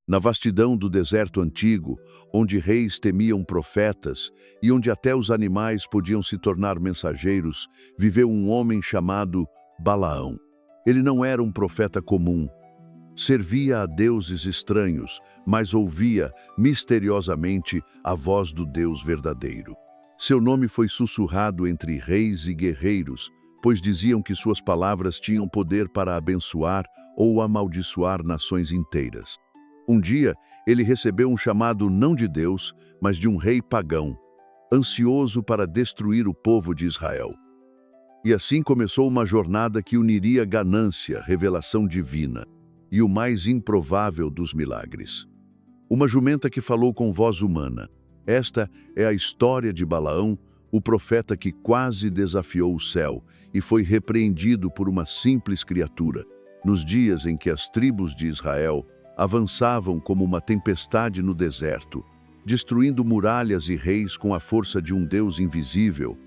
Na vastidão do deserto antigo, onde reis temiam profetas e onde até os animais podiam se tornar mensageiros, viveu um homem chamado Balaão. Ele não era um profeta comum. Servia a deuses estranhos, mas ouvia, misteriosamente, a voz do Deus verdadeiro. Seu nome foi sussurrado entre reis e guerreiros, pois diziam que suas palavras tinham poder para abençoar ou amaldiçoar nações inteiras. Um dia, ele recebeu um chamado não de Deus, mas de um rei pagão, ansioso para destruir o povo de Israel. E assim começou uma jornada que uniria ganância, revelação divina e o mais improvável dos milagres. Uma jumenta que falou com voz humana. Esta é a história de Balaão, o profeta que quase desafiou o céu e foi repreendido por uma simples criatura, nos dias em que as tribos de Israel avançavam como uma tempestade no deserto, destruindo muralhas e reis com a força de um Deus invisível.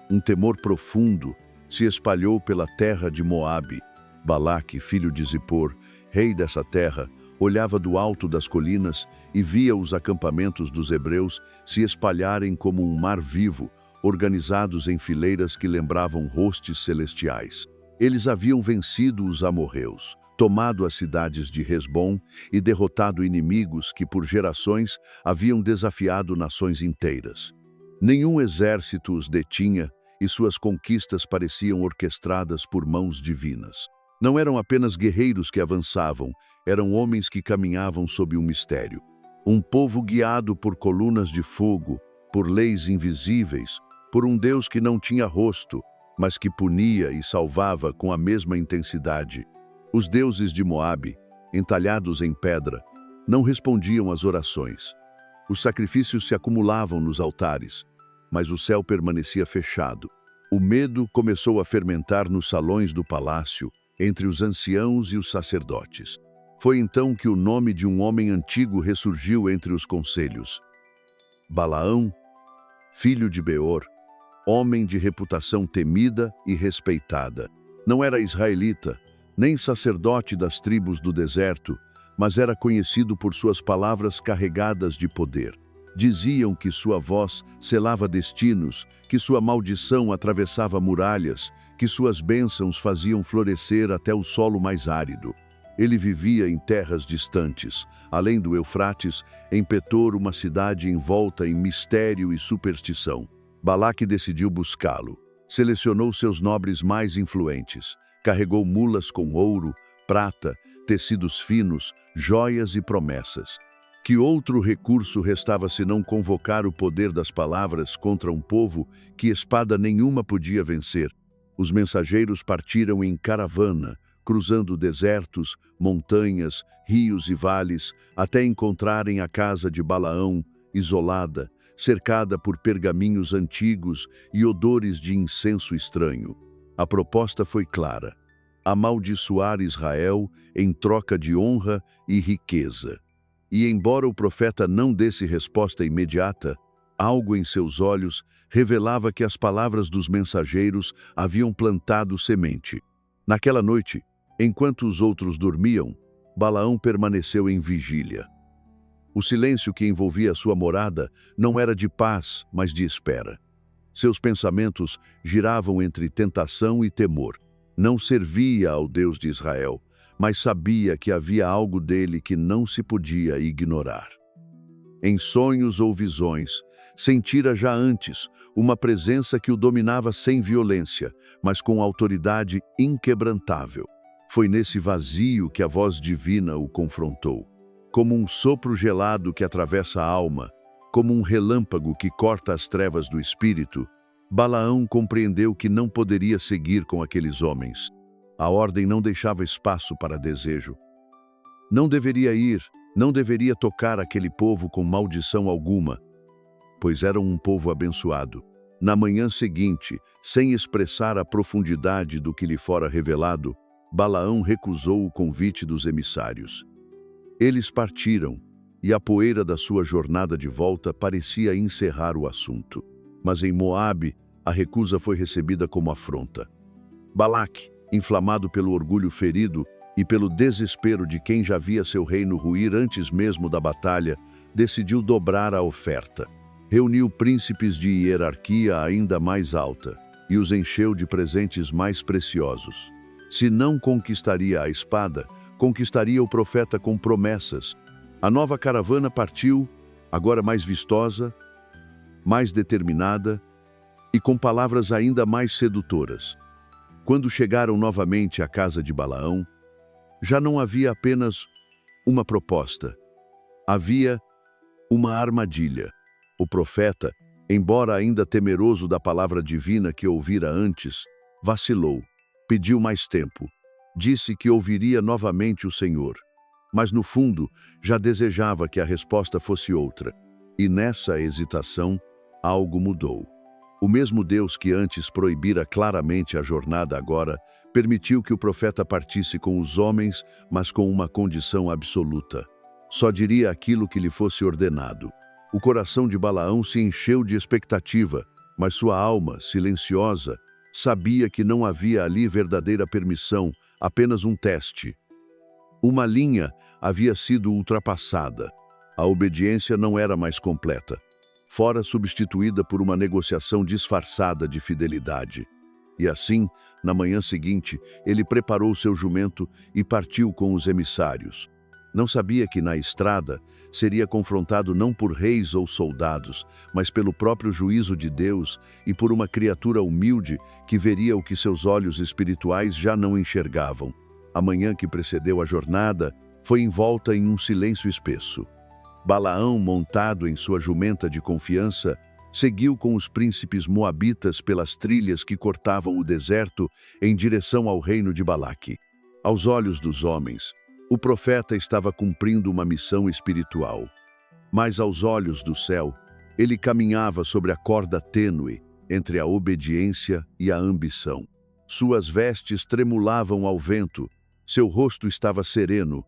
Um temor profundo se espalhou pela terra de Moabe. Balaque, filho de Zippor, rei dessa terra, olhava do alto das colinas e via os acampamentos dos hebreus se espalharem como um mar vivo, organizados em fileiras que lembravam hostes celestiais. Eles haviam vencido os amorreus, tomado as cidades de Hesbom e derrotado inimigos que por gerações haviam desafiado nações inteiras. Nenhum exército os detinha e suas conquistas pareciam orquestradas por mãos divinas. Não eram apenas guerreiros que avançavam, eram homens que caminhavam sob um mistério. Um povo guiado por colunas de fogo, por leis invisíveis, por um Deus que não tinha rosto, mas que punia e salvava com a mesma intensidade. Os deuses de Moabe, entalhados em pedra, não respondiam às orações. Os sacrifícios se acumulavam nos altares, mas o céu permanecia fechado. O medo começou a fermentar nos salões do palácio, entre os anciãos e os sacerdotes. Foi então que o nome de um homem antigo ressurgiu entre os conselhos. Balaão, filho de Beor, homem de reputação temida e respeitada. Não era israelita, nem sacerdote das tribos do deserto, mas era conhecido por suas palavras carregadas de poder. Diziam que sua voz selava destinos, que sua maldição atravessava muralhas, que suas bênçãos faziam florescer até o solo mais árido. Ele vivia em terras distantes, além do Eufrates, em Petor, uma cidade envolta em mistério e superstição. Balaque decidiu buscá-lo. Selecionou seus nobres mais influentes. Carregou mulas com ouro, prata, tecidos finos, joias e promessas. Que outro recurso restava senão convocar o poder das palavras contra um povo que espada nenhuma podia vencer? Os mensageiros partiram em caravana, cruzando desertos, montanhas, rios e vales, até encontrarem a casa de Balaão, isolada, cercada por pergaminhos antigos e odores de incenso estranho. A proposta foi clara: amaldiçoar Israel em troca de honra e riqueza. E embora o profeta não desse resposta imediata, algo em seus olhos revelava que as palavras dos mensageiros haviam plantado semente. Naquela noite, enquanto os outros dormiam, Balaão permaneceu em vigília. O silêncio que envolvia sua morada não era de paz, mas de espera. Seus pensamentos giravam entre tentação e temor. Não servia ao Deus de Israel, mas sabia que havia algo dele que não se podia ignorar. Em sonhos ou visões, sentira já antes uma presença que o dominava sem violência, mas com autoridade inquebrantável. Foi nesse vazio que a voz divina o confrontou. Como um sopro gelado que atravessa a alma, como um relâmpago que corta as trevas do espírito, Balaão compreendeu que não poderia seguir com aqueles homens. A ordem não deixava espaço para desejo. Não deveria ir, não deveria tocar aquele povo com maldição alguma, pois eram um povo abençoado. Na manhã seguinte, sem expressar a profundidade do que lhe fora revelado, Balaão recusou o convite dos emissários. Eles partiram, e a poeira da sua jornada de volta parecia encerrar o assunto. Mas em Moabe, a recusa foi recebida como afronta. Balaque, inflamado pelo orgulho ferido, e pelo desespero de quem já via seu reino ruir antes mesmo da batalha, decidiu dobrar a oferta. Reuniu príncipes de hierarquia ainda mais alta e os encheu de presentes mais preciosos. Se não conquistaria a espada, conquistaria o profeta com promessas. A nova caravana partiu, agora mais vistosa, mais determinada e com palavras ainda mais sedutoras. Quando chegaram novamente à casa de Balaão, já não havia apenas uma proposta. Havia uma armadilha. O profeta, embora ainda temeroso da palavra divina que ouvira antes, vacilou, pediu mais tempo. Disse que ouviria novamente o Senhor, mas no fundo já desejava que a resposta fosse outra. E nessa hesitação, algo mudou. O mesmo Deus que antes proibira claramente a jornada agora, permitiu que o profeta partisse com os homens, mas com uma condição absoluta. Só diria aquilo que lhe fosse ordenado. O coração de Balaão se encheu de expectativa, mas sua alma, silenciosa, sabia que não havia ali verdadeira permissão, apenas um teste. Uma linha havia sido ultrapassada. A obediência não era mais completa. Fora substituída por uma negociação disfarçada de fidelidade. E assim, na manhã seguinte, ele preparou seu jumento e partiu com os emissários. Não sabia que na estrada seria confrontado não por reis ou soldados, mas pelo próprio juízo de Deus e por uma criatura humilde que veria o que seus olhos espirituais já não enxergavam. A manhã que precedeu a jornada foi envolta em um silêncio espesso. Balaão, montado em sua jumenta de confiança, seguiu com os príncipes moabitas pelas trilhas que cortavam o deserto em direção ao reino de Balaque. Aos olhos dos homens, o profeta estava cumprindo uma missão espiritual. Mas aos olhos do céu, ele caminhava sobre a corda tênue entre a obediência e a ambição. Suas vestes tremulavam ao vento, seu rosto estava sereno,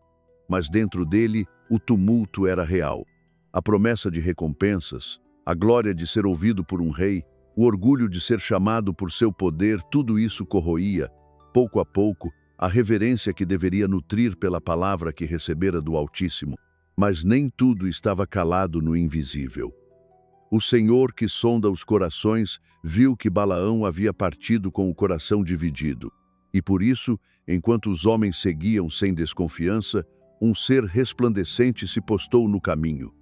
mas dentro dele o tumulto era real. A promessa de recompensas, a glória de ser ouvido por um rei, o orgulho de ser chamado por seu poder, tudo isso corroía, pouco a pouco, a reverência que deveria nutrir pela palavra que recebera do Altíssimo. Mas nem tudo estava calado no invisível. O Senhor que sonda os corações viu que Balaão havia partido com o coração dividido. E por isso, enquanto os homens seguiam sem desconfiança, um ser resplandecente se postou no caminho.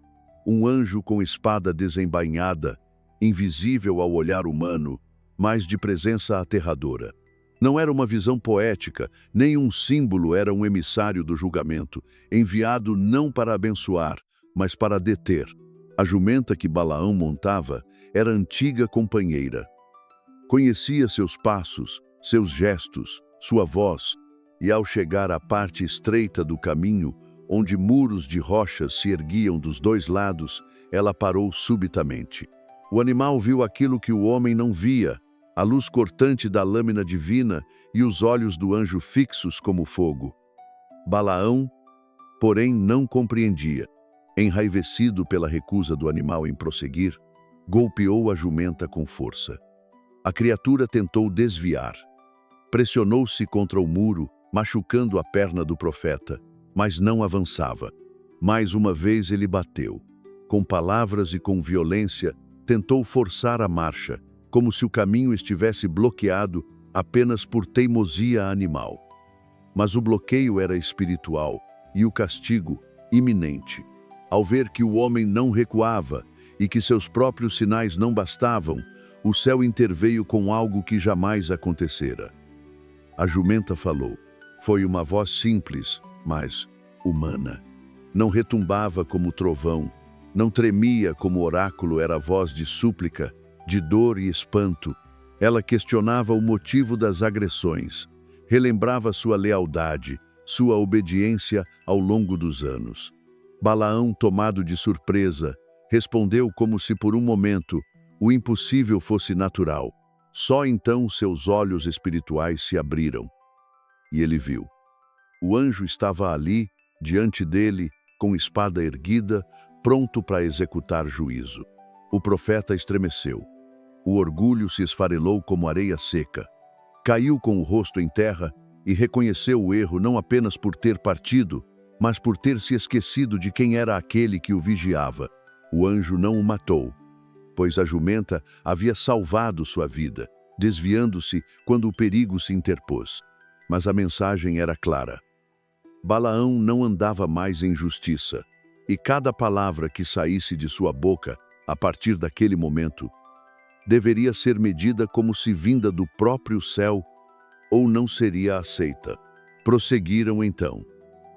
Um anjo com espada desembainhada, invisível ao olhar humano, mas de presença aterradora. Não era uma visão poética, nem um símbolo, era um emissário do julgamento, enviado não para abençoar, mas para deter. A jumenta que Balaão montava era antiga companheira. Conhecia seus passos, seus gestos, sua voz, e ao chegar à parte estreita do caminho, onde muros de rochas se erguiam dos dois lados, ela parou subitamente. O animal viu aquilo que o homem não via, a luz cortante da lâmina divina e os olhos do anjo fixos como fogo. Balaão, porém, não compreendia. Enraivecido pela recusa do animal em prosseguir, golpeou a jumenta com força. A criatura tentou desviar. Pressionou-se contra o muro, machucando a perna do profeta, mas não avançava. Mais uma vez ele bateu. Com palavras e com violência, tentou forçar a marcha, como se o caminho estivesse bloqueado apenas por teimosia animal. Mas o bloqueio era espiritual e o castigo iminente. Ao ver que o homem não recuava e que seus próprios sinais não bastavam, o céu interveio com algo que jamais acontecera. A jumenta falou. Foi uma voz simples, mas humana. Não retumbava como trovão, não tremia como oráculo, era voz de súplica, de dor e espanto. Ela questionava o motivo das agressões, relembrava sua lealdade, sua obediência ao longo dos anos. Balaão, tomado de surpresa, respondeu como se por um momento o impossível fosse natural. Só então seus olhos espirituais se abriram. E ele viu. O anjo estava ali, diante dele, com espada erguida, pronto para executar juízo. O profeta estremeceu. O orgulho se esfarelou como areia seca. Caiu com o rosto em terra e reconheceu o erro não apenas por ter partido, mas por ter se esquecido de quem era aquele que o vigiava. O anjo não o matou, pois a jumenta havia salvado sua vida, desviando-se quando o perigo se interpôs. Mas a mensagem era clara. Balaão não andava mais em justiça, e cada palavra que saísse de sua boca, a partir daquele momento, deveria ser medida como se vinda do próprio céu ou não seria aceita. Prosseguiram então.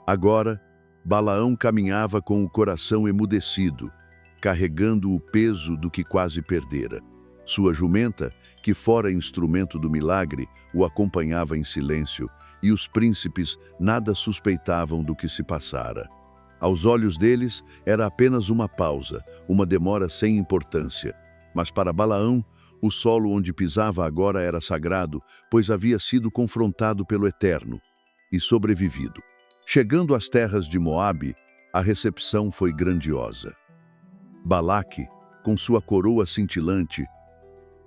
Agora, Balaão caminhava com o coração emudecido, carregando o peso do que quase perdera. Sua jumenta, que fora instrumento do milagre, o acompanhava em silêncio, e os príncipes nada suspeitavam do que se passara. Aos olhos deles, era apenas uma pausa, uma demora sem importância. Mas para Balaão, o solo onde pisava agora era sagrado, pois havia sido confrontado pelo Eterno e sobrevivido. Chegando às terras de Moabe, a recepção foi grandiosa. Balaque, com sua coroa cintilante,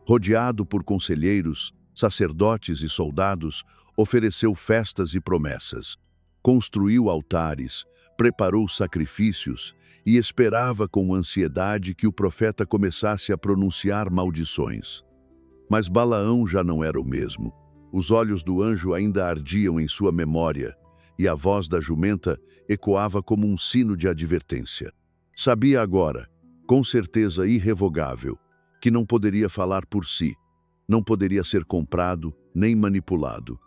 rodeado por conselheiros, sacerdotes e soldados, ofereceu festas e promessas. Construiu altares, preparou sacrifícios e esperava com ansiedade que o profeta começasse a pronunciar maldições. Mas Balaão já não era o mesmo. Os olhos do anjo ainda ardiam em sua memória, e a voz da jumenta ecoava como um sino de advertência. Sabia agora, com certeza irrevogável, que não poderia falar por si, não poderia ser comprado nem manipulado.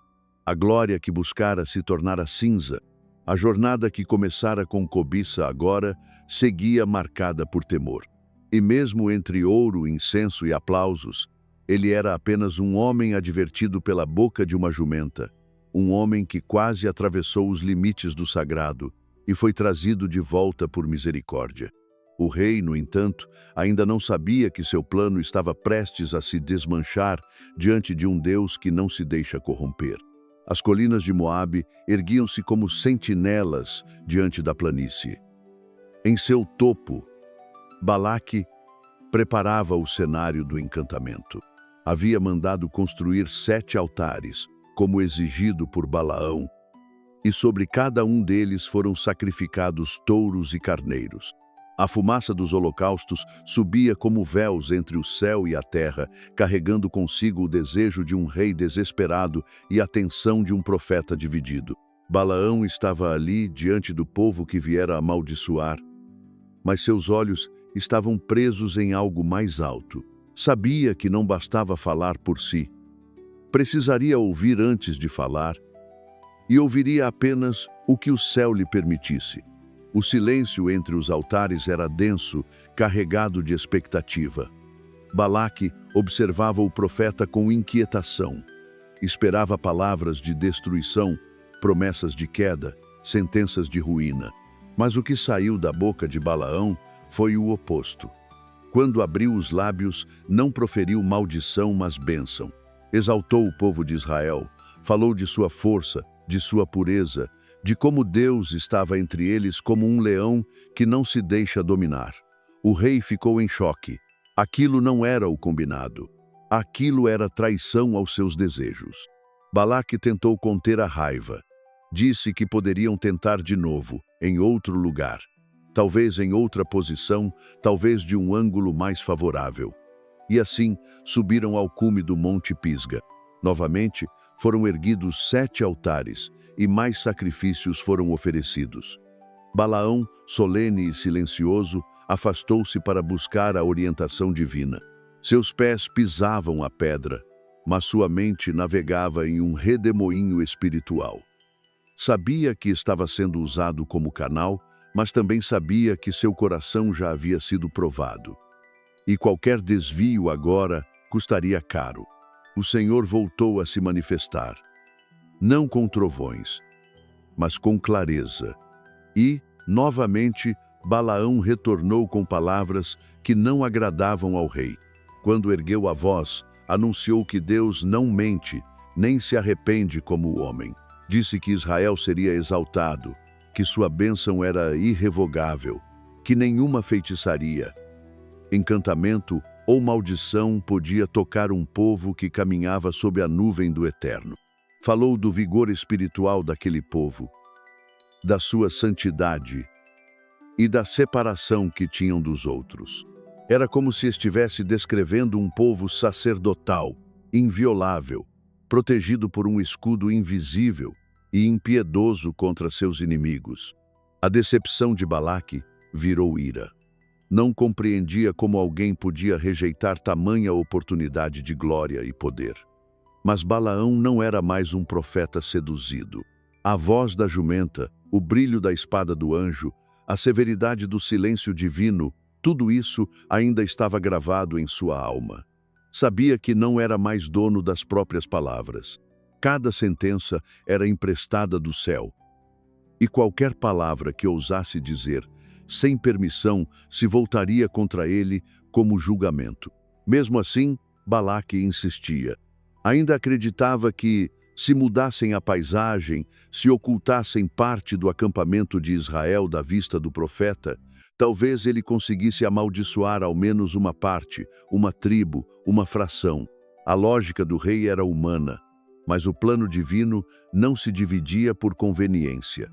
A glória que buscara se tornara cinza, a jornada que começara com cobiça agora seguia marcada por temor. E mesmo entre ouro, incenso e aplausos, ele era apenas um homem advertido pela boca de uma jumenta, um homem que quase atravessou os limites do sagrado e foi trazido de volta por misericórdia. O rei, no entanto, ainda não sabia que seu plano estava prestes a se desmanchar diante de um Deus que não se deixa corromper. As colinas de Moabe erguiam-se como sentinelas diante da planície. Em seu topo, Balaque preparava o cenário do encantamento. Havia mandado construir 7 altares, como exigido por Balaão, e sobre cada um deles foram sacrificados touros e carneiros. A fumaça dos holocaustos subia como véus entre o céu e a terra, carregando consigo o desejo de um rei desesperado e a tensão de um profeta dividido. Balaão estava ali diante do povo que viera amaldiçoar, mas seus olhos estavam presos em algo mais alto. Sabia que não bastava falar por si. Precisaria ouvir antes de falar, e ouviria apenas o que o céu lhe permitisse. O silêncio entre os altares era denso, carregado de expectativa. Balaque observava o profeta com inquietação. Esperava palavras de destruição, promessas de queda, sentenças de ruína. Mas o que saiu da boca de Balaão foi o oposto. Quando abriu os lábios, não proferiu maldição, mas bênção. Exaltou o povo de Israel, falou de sua força, de sua pureza, de como Deus estava entre eles como um leão que não se deixa dominar. O rei ficou em choque. Aquilo não era o combinado. Aquilo era traição aos seus desejos. Balaque tentou conter a raiva. Disse que poderiam tentar de novo, em outro lugar. Talvez em outra posição, talvez de um ângulo mais favorável. E assim, subiram ao cume do Monte Pisga. Novamente, foram erguidos 7 altares, e mais sacrifícios foram oferecidos. Balaão, solene e silencioso, afastou-se para buscar a orientação divina. Seus pés pisavam a pedra, mas sua mente navegava em um redemoinho espiritual. Sabia que estava sendo usado como canal, mas também sabia que seu coração já havia sido provado. E qualquer desvio agora custaria caro. O Senhor voltou a se manifestar. Não com trovões, mas com clareza. E, novamente, Balaão retornou com palavras que não agradavam ao rei. Quando ergueu a voz, anunciou que Deus não mente, nem se arrepende como o homem. Disse que Israel seria exaltado, que sua bênção era irrevogável, que nenhuma feitiçaria, encantamento ou maldição podia tocar um povo que caminhava sob a nuvem do Eterno. Falou do vigor espiritual daquele povo, da sua santidade e da separação que tinham dos outros. Era como se estivesse descrevendo um povo sacerdotal, inviolável, protegido por um escudo invisível e impiedoso contra seus inimigos. A decepção de Balaque virou ira. Não compreendia como alguém podia rejeitar tamanha oportunidade de glória e poder. Mas Balaão não era mais um profeta seduzido. A voz da jumenta, o brilho da espada do anjo, a severidade do silêncio divino, tudo isso ainda estava gravado em sua alma. Sabia que não era mais dono das próprias palavras. Cada sentença era emprestada do céu. E qualquer palavra que ousasse dizer, sem permissão, se voltaria contra ele como julgamento. Mesmo assim, Balaque insistia. Ainda acreditava que, se mudassem a paisagem, se ocultassem parte do acampamento de Israel da vista do profeta, talvez ele conseguisse amaldiçoar ao menos uma parte, uma tribo, uma fração. A lógica do rei era humana, mas o plano divino não se dividia por conveniência.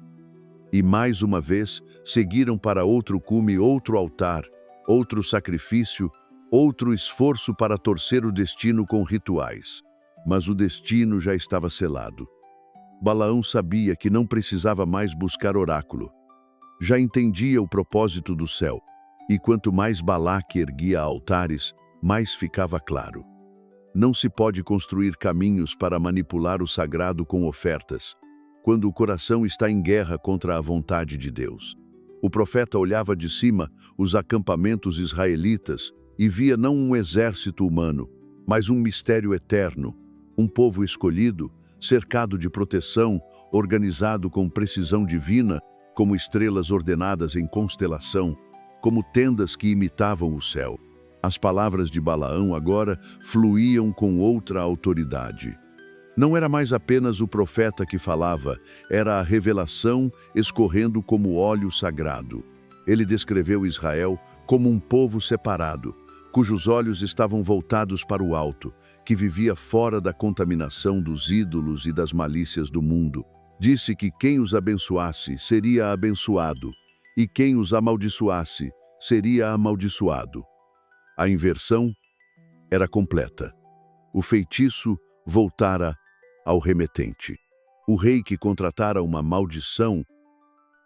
E mais uma vez, seguiram para outro cume, outro altar, outro sacrifício, outro esforço para torcer o destino com rituais. Mas o destino já estava selado. Balaão sabia que não precisava mais buscar oráculo. Já entendia o propósito do céu, e quanto mais Balaque erguia altares, mais ficava claro. Não se pode construir caminhos para manipular o sagrado com ofertas, quando o coração está em guerra contra a vontade de Deus. O profeta olhava de cima os acampamentos israelitas e via não um exército humano, mas um mistério eterno, um povo escolhido, cercado de proteção, organizado com precisão divina, como estrelas ordenadas em constelação, como tendas que imitavam o céu. As palavras de Balaão agora fluíam com outra autoridade. Não era mais apenas o profeta que falava, era a revelação escorrendo como óleo sagrado. Ele descreveu Israel como um povo separado, cujos olhos estavam voltados para o alto, que vivia fora da contaminação dos ídolos e das malícias do mundo. Disse que quem os abençoasse seria abençoado, e quem os amaldiçoasse seria amaldiçoado. A inversão era completa. O feitiço voltara ao remetente. O rei que contratara uma maldição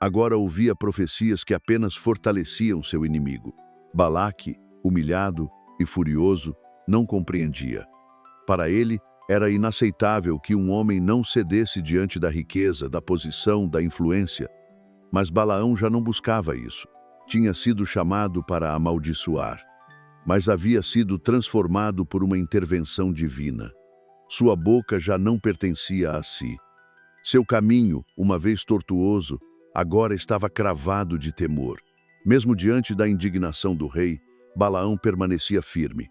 agora ouvia profecias que apenas fortaleciam seu inimigo. Balaque, humilhado e furioso, não compreendia. Para ele, era inaceitável que um homem não cedesse diante da riqueza, da posição, da influência. Mas Balaão já não buscava isso. Tinha sido chamado para amaldiçoar, mas havia sido transformado por uma intervenção divina. Sua boca já não pertencia a si. Seu caminho, uma vez tortuoso, agora estava cravado de temor. Mesmo diante da indignação do rei, Balaão permanecia firme.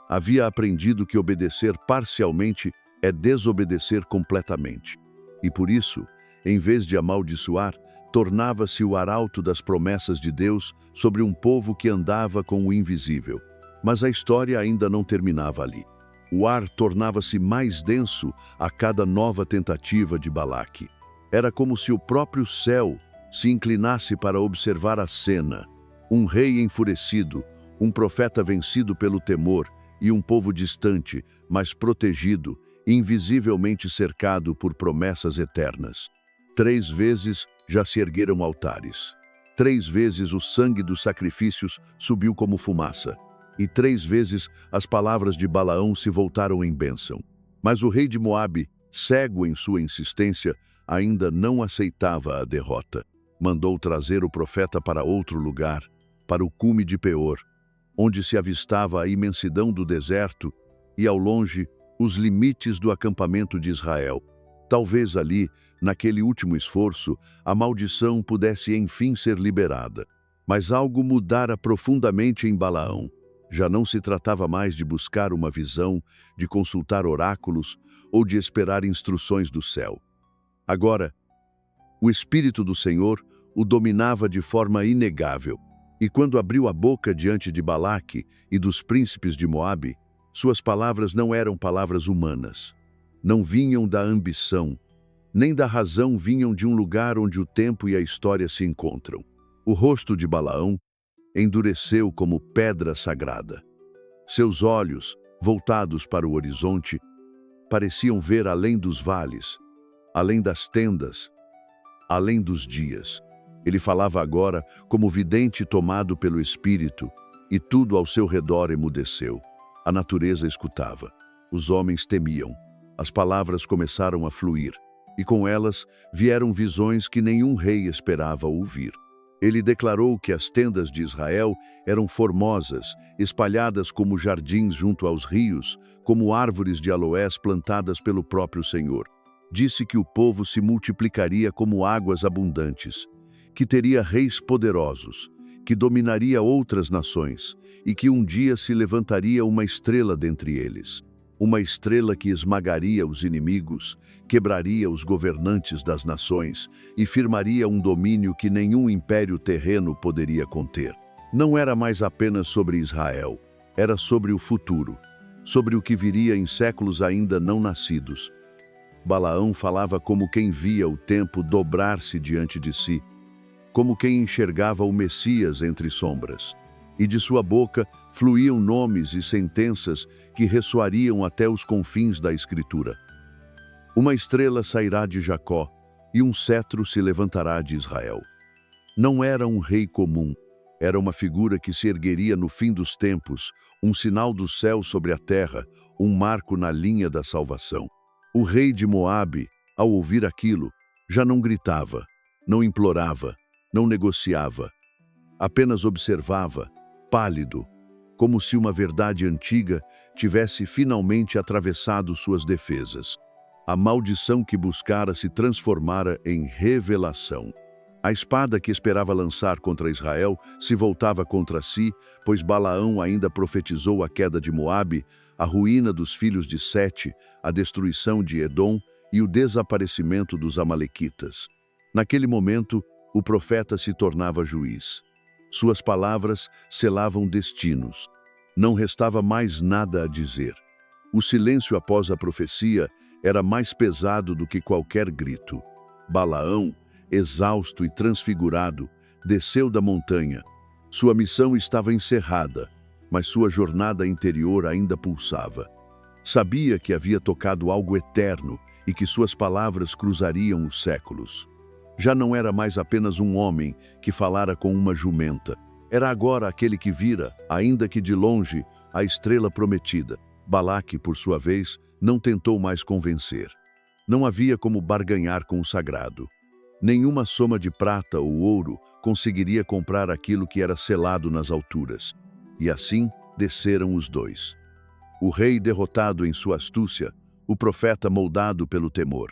Havia aprendido que obedecer parcialmente é desobedecer completamente. E por isso, em vez de amaldiçoar, tornava-se o arauto das promessas de Deus sobre um povo que andava com o invisível. Mas a história ainda não terminava ali. O ar tornava-se mais denso a cada nova tentativa de Balaque. Era como se o próprio céu se inclinasse para observar a cena. Um rei enfurecido, um profeta vencido pelo temor e um povo distante, mas protegido, invisivelmente cercado por promessas eternas. 3 vezes já se ergueram altares. 3 vezes o sangue dos sacrifícios subiu como fumaça. E 3 vezes as palavras de Balaão se voltaram em bênção. Mas o rei de Moabe, cego em sua insistência, ainda não aceitava a derrota. Mandou trazer o profeta para outro lugar, para o cume de Peor, onde se avistava a imensidão do deserto e, ao longe, os limites do acampamento de Israel. Talvez ali, naquele último esforço, a maldição pudesse enfim ser liberada. Mas algo mudara profundamente em Balaão. Já não se tratava mais de buscar uma visão, de consultar oráculos ou de esperar instruções do céu. Agora, o Espírito do Senhor o dominava de forma inegável. E quando abriu a boca diante de Balaque e dos príncipes de Moabe, suas palavras não eram palavras humanas. não vinham da ambição, nem da razão, vinham de um lugar onde o tempo e a história se encontram. O rosto de Balaão endureceu como pedra sagrada. Seus olhos, voltados para o horizonte, pareciam ver além dos vales, além das tendas, além dos dias. Ele falava agora como vidente tomado pelo Espírito, e tudo ao seu redor emudeceu. A natureza escutava. Os homens temiam. As palavras começaram a fluir, e com elas vieram visões que nenhum rei esperava ouvir. Ele declarou que as tendas de Israel eram formosas, espalhadas como jardins junto aos rios, como árvores de aloés plantadas pelo próprio Senhor. Disse que o povo se multiplicaria como águas abundantes, que teria reis poderosos, que dominaria outras nações e que um dia se levantaria uma estrela dentre eles. Uma estrela que esmagaria os inimigos, quebraria os governantes das nações e firmaria um domínio que nenhum império terreno poderia conter. Não era mais apenas sobre Israel, era sobre o futuro, sobre o que viria em séculos ainda não nascidos. Balaão falava como quem via o tempo dobrar-se diante de si, como quem enxergava o Messias entre sombras. E de sua boca fluíam nomes e sentenças que ressoariam até os confins da Escritura. Uma estrela sairá de Jacó, e um cetro se levantará de Israel. Não era um rei comum, era uma figura que se ergueria no fim dos tempos, um sinal do céu sobre a terra, um marco na linha da salvação. O rei de Moabe, ao ouvir aquilo, já não gritava, não implorava, não negociava, apenas observava, pálido, como se uma verdade antiga tivesse finalmente atravessado suas defesas. A maldição que buscara se transformara em revelação. A espada que esperava lançar contra Israel se voltava contra si, pois Balaão ainda profetizou a queda de Moabe, a ruína dos filhos de Sete, a destruição de Edom e o desaparecimento dos amalequitas. Naquele momento, o profeta se tornava juiz. Suas palavras selavam destinos. Não restava mais nada a dizer. O silêncio após a profecia era mais pesado do que qualquer grito. Balaão, exausto e transfigurado, desceu da montanha. Sua missão estava encerrada, mas sua jornada interior ainda pulsava. Sabia que havia tocado algo eterno e que suas palavras cruzariam os séculos. Já não era mais apenas um homem que falara com uma jumenta. Era agora aquele que vira, ainda que de longe, a estrela prometida. Balaque, por sua vez, não tentou mais convencer. Não havia como barganhar com o sagrado. Nenhuma soma de prata ou ouro conseguiria comprar aquilo que era selado nas alturas. E assim desceram os dois. O rei derrotado em sua astúcia, o profeta moldado pelo temor.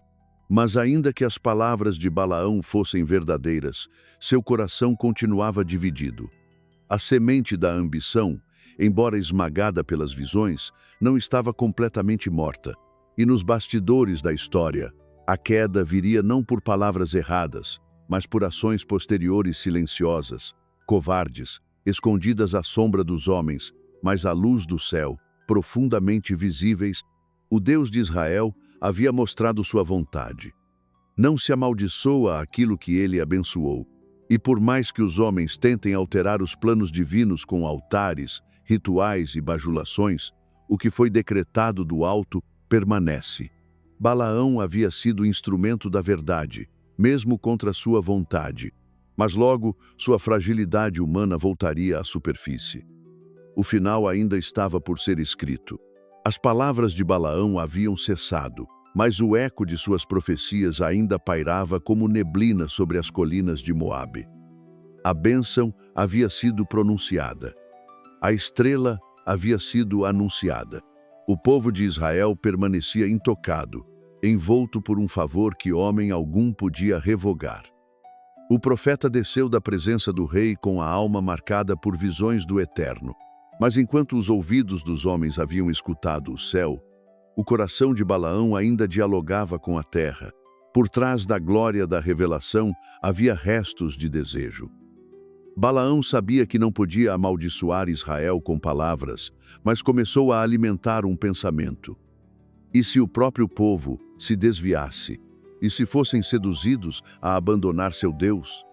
Mas ainda que as palavras de Balaão fossem verdadeiras, seu coração continuava dividido. A semente da ambição, embora esmagada pelas visões, não estava completamente morta. E nos bastidores da história, a queda viria não por palavras erradas, mas por ações posteriores silenciosas, covardes, escondidas à sombra dos homens, mas à luz do céu, profundamente visíveis. O Deus de Israel havia mostrado sua vontade. Não se amaldiçoa aquilo que ele abençoou. E por mais que os homens tentem alterar os planos divinos com altares, rituais e bajulações, o que foi decretado do alto permanece. Balaão havia sido instrumento da verdade, mesmo contra sua vontade. Mas logo, sua fragilidade humana voltaria à superfície. O final ainda estava por ser escrito. As palavras de Balaão haviam cessado, mas o eco de suas profecias ainda pairava como neblina sobre as colinas de Moabe. A bênção havia sido pronunciada. A estrela havia sido anunciada. O povo de Israel permanecia intocado, envolto por um favor que homem algum podia revogar. O profeta desceu da presença do rei com a alma marcada por visões do eterno. Mas enquanto os ouvidos dos homens haviam escutado o céu, o coração de Balaão ainda dialogava com a terra. Por trás da glória da revelação havia restos de desejo. Balaão sabia que não podia amaldiçoar Israel com palavras, mas começou a alimentar um pensamento. E se o próprio povo se desviasse? E se fossem seduzidos a abandonar seu Deus?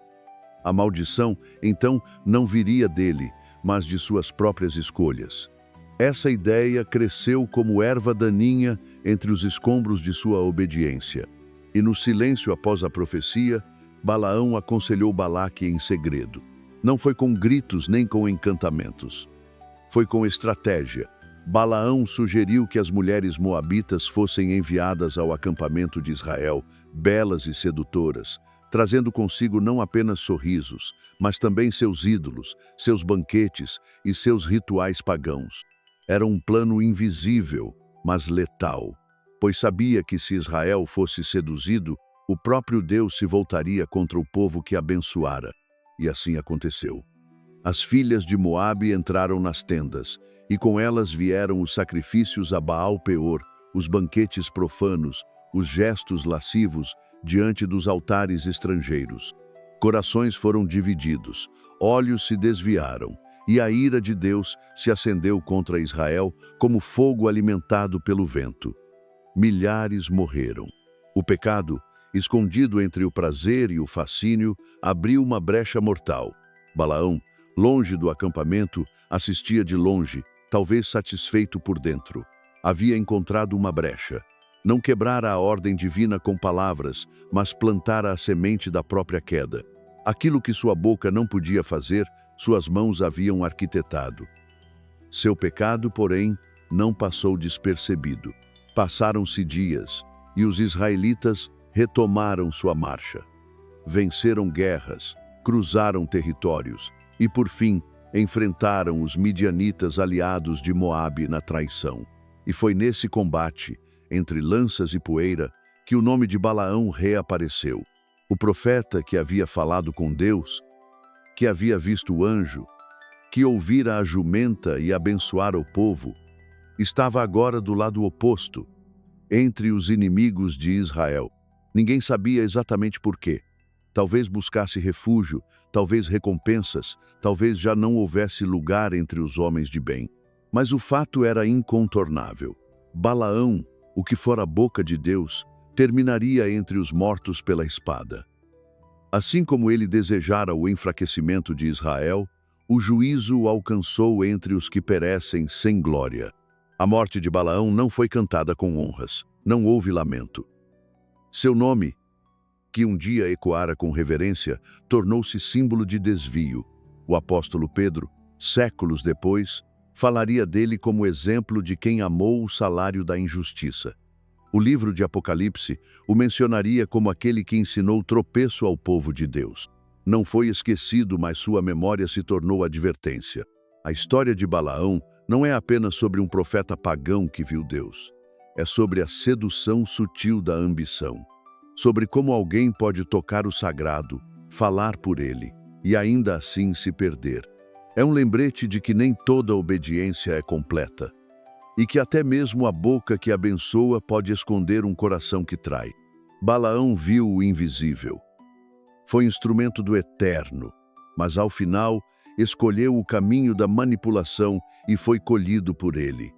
A maldição, então, não viria dele, mas de suas próprias escolhas. Essa ideia cresceu como erva daninha entre os escombros de sua obediência. E no silêncio após a profecia, Balaão aconselhou Balaque em segredo. Não foi com gritos nem com encantamentos. Foi com estratégia. Balaão sugeriu que as mulheres moabitas fossem enviadas ao acampamento de Israel, belas e sedutoras, trazendo consigo não apenas sorrisos, mas também seus ídolos, seus banquetes e seus rituais pagãos. Era um plano invisível, mas letal, pois sabia que se Israel fosse seduzido, o próprio Deus se voltaria contra o povo que abençoara. E assim aconteceu. As filhas de Moabe entraram nas tendas, e com elas vieram os sacrifícios a Baal-Peor, os banquetes profanos, os gestos lascivos diante dos altares estrangeiros. Corações foram divididos, olhos se desviaram, e a ira de Deus se acendeu contra Israel como fogo alimentado pelo vento. Milhares morreram. O pecado, escondido entre o prazer e o fascínio, abriu uma brecha mortal. Balaão, longe do acampamento, assistia de longe, talvez satisfeito por dentro. Havia encontrado uma brecha. Não quebrara a ordem divina com palavras, mas plantara a semente da própria queda. Aquilo que sua boca não podia fazer, suas mãos haviam arquitetado. Seu pecado, porém, não passou despercebido. Passaram-se dias, e os israelitas retomaram sua marcha. Venceram guerras, cruzaram territórios, e por fim, enfrentaram os midianitas aliados de Moabe na traição. E foi nesse combate, entre lanças e poeira, que o nome de Balaão reapareceu. O profeta que havia falado com Deus, que havia visto o anjo, que ouvira a jumenta e abençoara o povo, estava agora do lado oposto, entre os inimigos de Israel. Ninguém sabia exatamente por quê. Talvez buscasse refúgio, talvez recompensas, talvez já não houvesse lugar entre os homens de bem. Mas o fato era incontornável. Balaão, o que fora a boca de Deus, terminaria entre os mortos pela espada. Assim como ele desejara o enfraquecimento de Israel, o juízo o alcançou entre os que perecem sem glória. A morte de Balaão não foi cantada com honras, não houve lamento. Seu nome, que um dia ecoara com reverência, tornou-se símbolo de desvio. O apóstolo Pedro, séculos depois, falaria dele como exemplo de quem amou o salário da injustiça. O livro de Apocalipse o mencionaria como aquele que ensinou tropeço ao povo de Deus. Não foi esquecido, mas sua memória se tornou advertência. A história de Balaão não é apenas sobre um profeta pagão que viu Deus. É sobre a sedução sutil da ambição. Sobre como alguém pode tocar o sagrado, falar por ele, e ainda assim se perder. É um lembrete de que nem toda obediência é completa, e que até mesmo a boca que abençoa pode esconder um coração que trai. Balaão viu o invisível. Foi instrumento do eterno, mas ao final escolheu o caminho da manipulação e foi colhido por ele.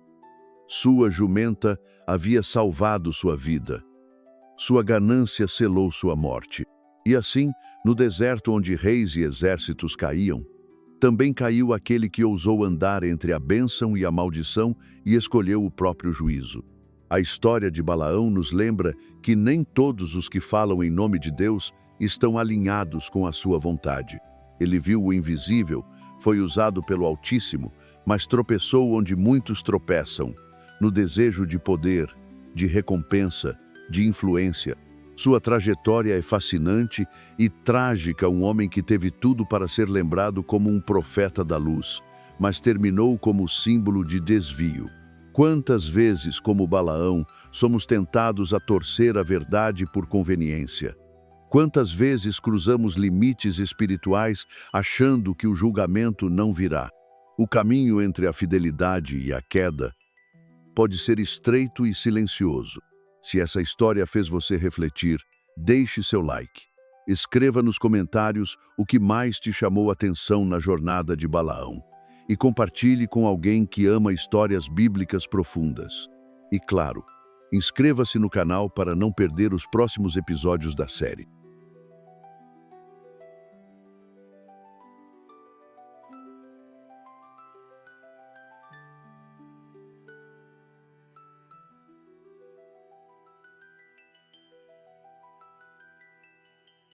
Sua jumenta havia salvado sua vida. Sua ganância selou sua morte. E assim, no deserto onde reis e exércitos caíam, também caiu aquele que ousou andar entre a bênção e a maldição e escolheu o próprio juízo. A história de Balaão nos lembra que nem todos os que falam em nome de Deus estão alinhados com a sua vontade. Ele viu o invisível, foi usado pelo Altíssimo, mas tropeçou onde muitos tropeçam, no desejo de poder, de recompensa, de influência. Sua trajetória é fascinante e trágica, um homem que teve tudo para ser lembrado como um profeta da luz, mas terminou como símbolo de desvio. Quantas vezes, como Balaão, somos tentados a torcer a verdade por conveniência? Quantas vezes cruzamos limites espirituais achando que o julgamento não virá? O caminho entre a fidelidade e a queda pode ser estreito e silencioso. Se essa história fez você refletir, deixe seu like. Escreva nos comentários o que mais te chamou a atenção na jornada de Balaão. E compartilhe com alguém que ama histórias bíblicas profundas. E claro, Inscreva-se no canal para não perder os próximos episódios da série.